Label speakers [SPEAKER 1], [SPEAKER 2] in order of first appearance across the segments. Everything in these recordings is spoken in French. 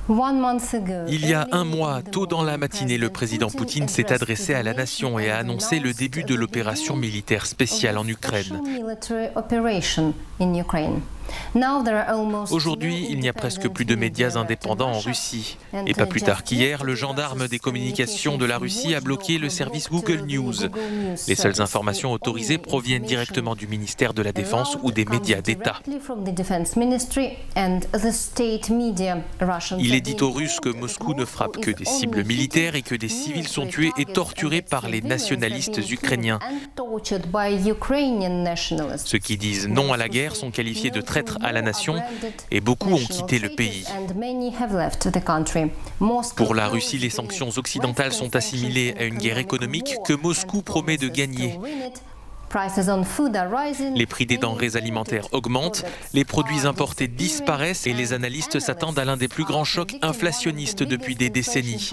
[SPEAKER 1] Il y a un mois, tôt dans la matinée, le président Poutine s'est adressé à la nation et a annoncé le début de l'opération militaire spéciale en Ukraine. Aujourd'hui, il n'y a presque plus de médias indépendants en Russie. Et pas plus tard qu'hier, le gendarme des communications de la Russie a bloqué le service Google News. Les seules informations autorisées proviennent directement du ministère de la Défense ou des médias d'État. Il est dit aux Russes que Moscou ne frappe que des cibles militaires et que des civils sont tués et torturés par les nationalistes ukrainiens. Ceux qui disent non à la guerre sont qualifiés de traîtres à la nation et beaucoup ont quitté le pays. Pour la Russie, les sanctions occidentales sont assimilées à une guerre économique que Moscou promet de gagner. Les prix des denrées alimentaires augmentent, les produits importés disparaissent et les analystes s'attendent à l'un des plus grands chocs inflationnistes depuis des décennies.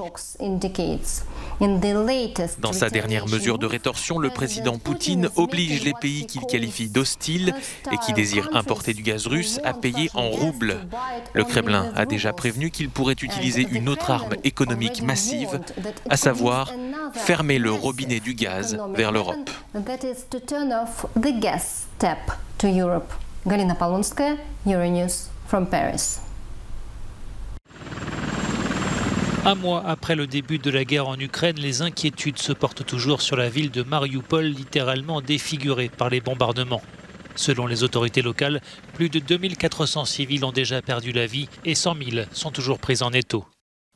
[SPEAKER 1] Dans sa dernière mesure de rétorsion, le président Poutine oblige les pays qu'il qualifie d'hostiles et qui désirent importer du gaz russe à payer en roubles. Le Kremlin a déjà prévenu qu'il pourrait utiliser une autre arme économique massive, à savoir fermer le robinet du gaz vers l'Europe.
[SPEAKER 2] Turn off the gas tap to Europe. Galina Polonskaya, Euronews from Paris.
[SPEAKER 3] Un mois après le début de la guerre en Ukraine, les inquiétudes se portent toujours sur la ville de Mariupol, littéralement défigurée par les bombardements. Selon les autorités locales, plus de 2400 civils ont déjà perdu la vie et 100 000 sont toujours pris en étau.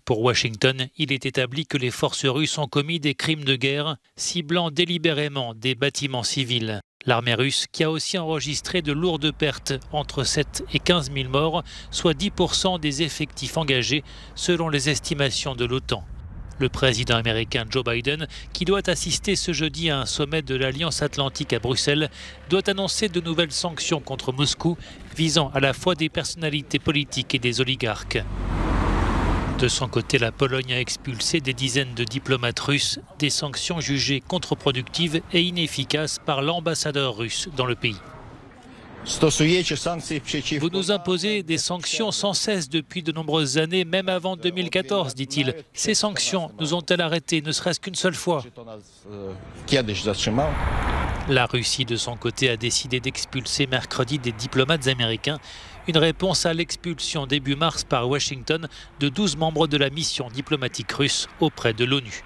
[SPEAKER 3] Pour Washington, il est établi que les forces russes ont commis des crimes de guerre, ciblant délibérément des bâtiments civils. L'armée russe, qui a aussi enregistré de lourdes pertes, entre 7 et 15 000 morts, soit 10% des effectifs engagés, selon les estimations de l'OTAN. Le président américain Joe Biden, qui doit assister ce jeudi à un sommet de l'Alliance Atlantique à Bruxelles, doit annoncer de nouvelles sanctions contre Moscou, visant à la fois des personnalités politiques et des oligarques. De son côté, la Pologne a expulsé des dizaines de diplomates russes, des sanctions jugées contre-productives et inefficaces par l'ambassadeur russe dans le pays. Vous nous imposez des sanctions sans cesse depuis de nombreuses années, même avant 2014, dit-il. Ces sanctions nous ont-elles arrêtés, ne serait-ce qu'une seule fois? La Russie, de son côté, a décidé d'expulser mercredi des diplomates américains. Une réponse à l'expulsion début mars par Washington de 12 membres de la mission diplomatique russe auprès de l'ONU.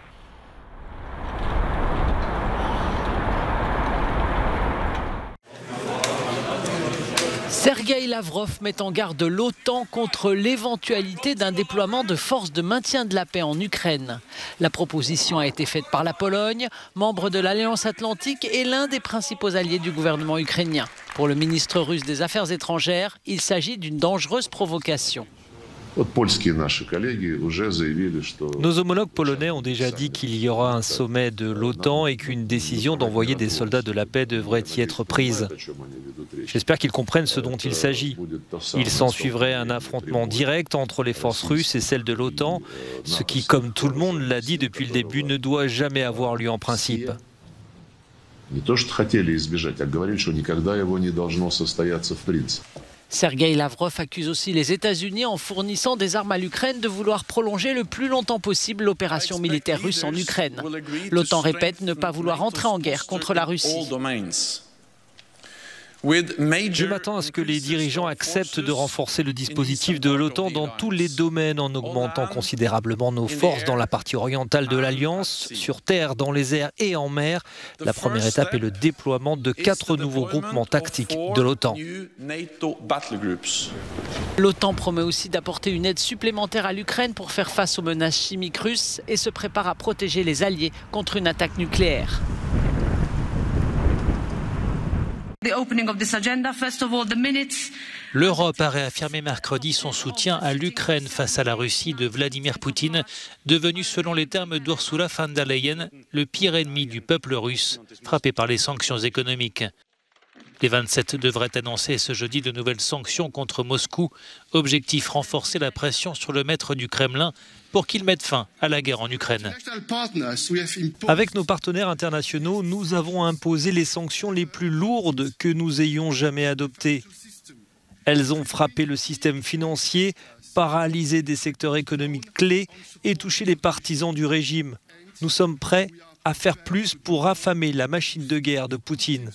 [SPEAKER 4] Sergueï Lavrov met en garde l'OTAN contre l'éventualité d'un déploiement de forces de maintien de la paix en Ukraine. La proposition a été faite par la Pologne, membre de l'Alliance Atlantique et l'un des principaux alliés du gouvernement ukrainien. Pour le ministre russe des Affaires étrangères, il s'agit d'une dangereuse provocation.
[SPEAKER 5] Nos homologues polonais ont déjà dit qu'il y aura un sommet de l'OTAN et qu'une décision d'envoyer des soldats de la paix devrait y être prise. J'espère qu'ils comprennent ce dont il s'agit. Il s'ensuivrait un affrontement direct entre les forces russes et celles de l'OTAN, ce qui, comme tout le monde l'a dit depuis le début, ne doit jamais avoir lieu en principe.
[SPEAKER 4] Sergueï Lavrov accuse aussi les États-Unis, en fournissant des armes à l'Ukraine, de vouloir prolonger le plus longtemps possible l'opération militaire russe en Ukraine. L'OTAN répète ne pas vouloir entrer en guerre contre la Russie.
[SPEAKER 5] Je m'attends à ce que les dirigeants acceptent de renforcer le dispositif de l'OTAN dans tous les domaines en augmentant considérablement nos forces dans la partie orientale de l'Alliance, sur terre, dans les airs et en mer. La première étape est le déploiement de 4 nouveaux groupements tactiques de l'OTAN.
[SPEAKER 4] L'OTAN promet aussi d'apporter une aide supplémentaire à l'Ukraine pour faire face aux menaces chimiques russes et se prépare à protéger les alliés contre une attaque nucléaire.
[SPEAKER 3] L'Europe a réaffirmé mercredi son soutien à l'Ukraine face à la Russie de Vladimir Poutine, devenu selon les termes d'Ursula von der Leyen le pire ennemi du peuple russe, frappé par les sanctions économiques. Les 27 devraient annoncer ce jeudi de nouvelles sanctions contre Moscou. Objectif, renforcer la pression sur le maître du Kremlin pour qu'il mette fin à la guerre en Ukraine.
[SPEAKER 5] Avec nos partenaires internationaux, nous avons imposé les sanctions les plus lourdes que nous ayons jamais adoptées. Elles ont frappé le système financier, paralyser des secteurs économiques clés et toucher les partisans du régime. Nous sommes prêts à faire plus pour affamer la machine de guerre de Poutine.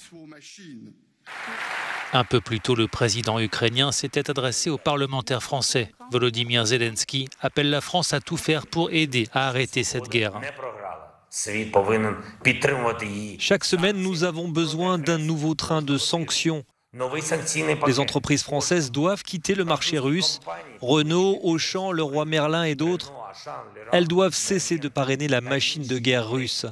[SPEAKER 3] Un peu plus tôt, le président ukrainien s'était adressé aux parlementaires français. Volodymyr Zelensky appelle la France à tout faire pour aider à arrêter cette guerre.
[SPEAKER 5] Chaque semaine, nous avons besoin d'un nouveau train de sanctions. Les entreprises françaises doivent quitter le marché russe. Renault, Auchan, Leroy Merlin et d'autres. Elles doivent cesser de parrainer la machine de guerre russe.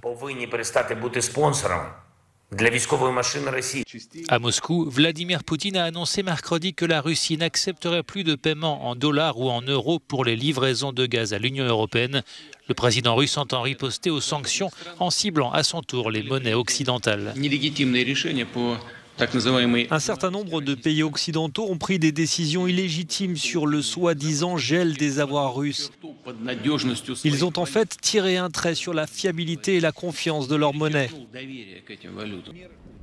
[SPEAKER 3] À Moscou, Vladimir Poutine a annoncé mercredi que la Russie n'accepterait plus de paiement en dollars ou en euros pour les livraisons de gaz à l'Union européenne. Le président russe entend riposter aux sanctions en ciblant à son tour les monnaies occidentales.
[SPEAKER 5] Un certain nombre de pays occidentaux ont pris des décisions illégitimes sur le soi-disant gel des avoirs russes. Ils ont en fait tiré un trait sur la fiabilité et la confiance de leur monnaie.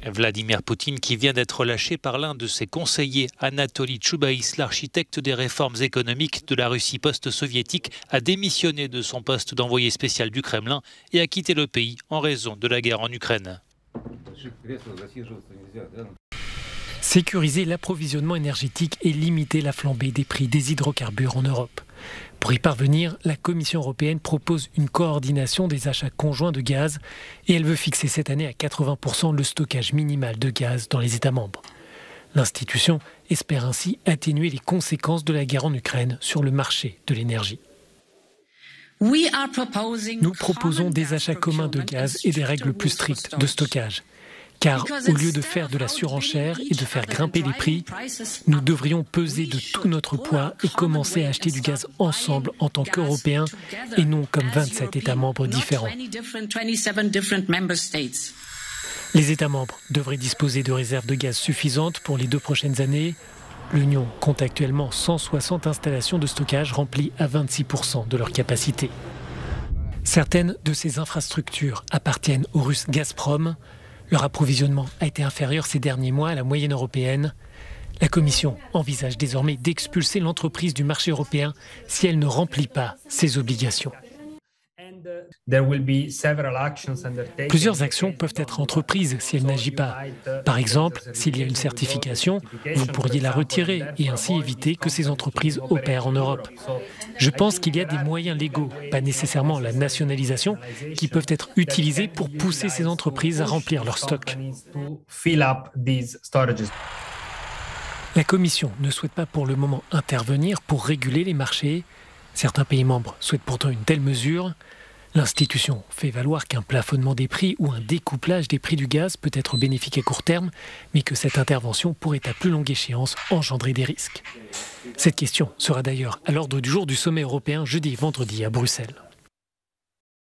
[SPEAKER 3] Vladimir Poutine, qui vient d'être lâché par l'un de ses conseillers, Anatoly Choubaïs, l'architecte des réformes économiques de la Russie post-soviétique, a démissionné de son poste d'envoyé spécial du Kremlin et a quitté le pays en raison de la guerre en Ukraine.
[SPEAKER 6] Sécuriser l'approvisionnement énergétique et limiter la flambée des prix des hydrocarbures en Europe. Pour y parvenir, la Commission européenne propose une coordination des achats conjoints de gaz et elle veut fixer cette année à 80% le stockage minimal de gaz dans les États membres. L'institution espère ainsi atténuer les conséquences de la guerre en Ukraine sur le marché de l'énergie. Nous proposons des achats communs de gaz et des règles plus strictes de stockage. Car au lieu de faire de la surenchère et de faire grimper les prix, nous devrions peser de tout notre poids et commencer à acheter du gaz ensemble en tant qu'Européens et non comme 27 États membres différents. Les États membres devraient disposer de réserves de gaz suffisantes pour les 2 prochaines années. L'Union compte actuellement 160 installations de stockage remplies à 26% de leur capacité. Certaines de ces infrastructures appartiennent au russe Gazprom. Leur approvisionnement a été inférieur ces derniers mois à la moyenne européenne. La Commission envisage désormais d'expulser l'entreprise du marché européen si elle ne remplit pas ses obligations. Plusieurs actions peuvent être entreprises si elle n'agit pas. Par exemple, s'il y a une certification, vous pourriez la retirer et ainsi éviter que ces entreprises opèrent en Europe. Je pense qu'il y a des moyens légaux, pas nécessairement la nationalisation, qui peuvent être utilisés pour pousser ces entreprises à remplir leurs stocks. La Commission ne souhaite pas pour le moment intervenir pour réguler les marchés. Certains pays membres souhaitent pourtant une telle mesure. L'institution fait valoir qu'un plafonnement des prix ou un découplage des prix du gaz peut être bénéfique à court terme, mais que cette intervention pourrait à plus longue échéance engendrer des risques. Cette question sera d'ailleurs à l'ordre du jour du sommet européen jeudi et vendredi à Bruxelles.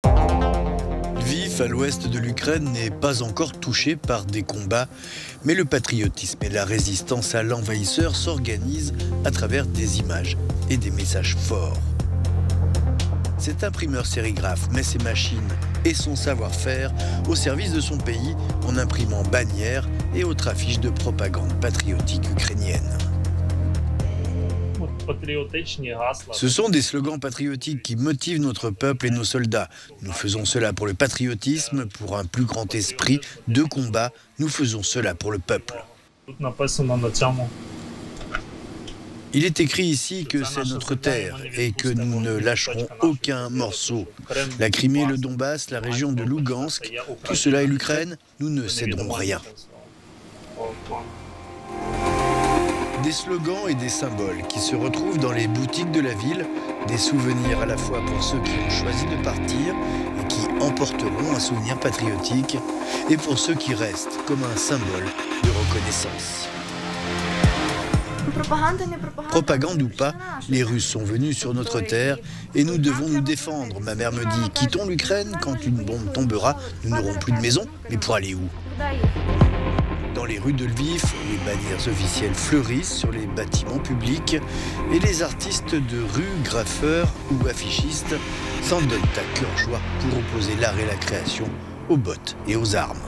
[SPEAKER 7] Lviv, à l'ouest de l'Ukraine, n'est pas encore touché par des combats, mais le patriotisme et la résistance à l'envahisseur s'organisent à travers des images et des messages forts. Cet imprimeur sérigraphe met ses machines et son savoir-faire au service de son pays en imprimant bannières et autres affiches de propagande patriotique ukrainienne. Ce sont des slogans patriotiques qui motivent notre peuple et nos soldats. Nous faisons cela pour le patriotisme, pour un plus grand esprit de combat. Nous faisons cela pour le peuple. Il est écrit ici que c'est notre terre et que nous ne lâcherons aucun morceau. La Crimée, le Donbass, la région de Lougansk, tout cela est l'Ukraine, nous ne céderons rien. Des slogans et des symboles qui se retrouvent dans les boutiques de la ville, des souvenirs à la fois pour ceux qui ont choisi de partir et qui emporteront un souvenir patriotique, et pour ceux qui restent comme un symbole de reconnaissance. Propagande ou pas, les Russes sont venus sur notre terre et nous devons nous défendre. Ma mère me dit, quittons l'Ukraine, quand une bombe tombera, nous n'aurons plus de maison, mais pour aller où? Dans les rues de Lviv, les bannières officielles fleurissent sur les bâtiments publics et les artistes de rue, graffeurs ou affichistes s'en donnent à cœur joie pour opposer l'art et la création aux bottes et aux armes.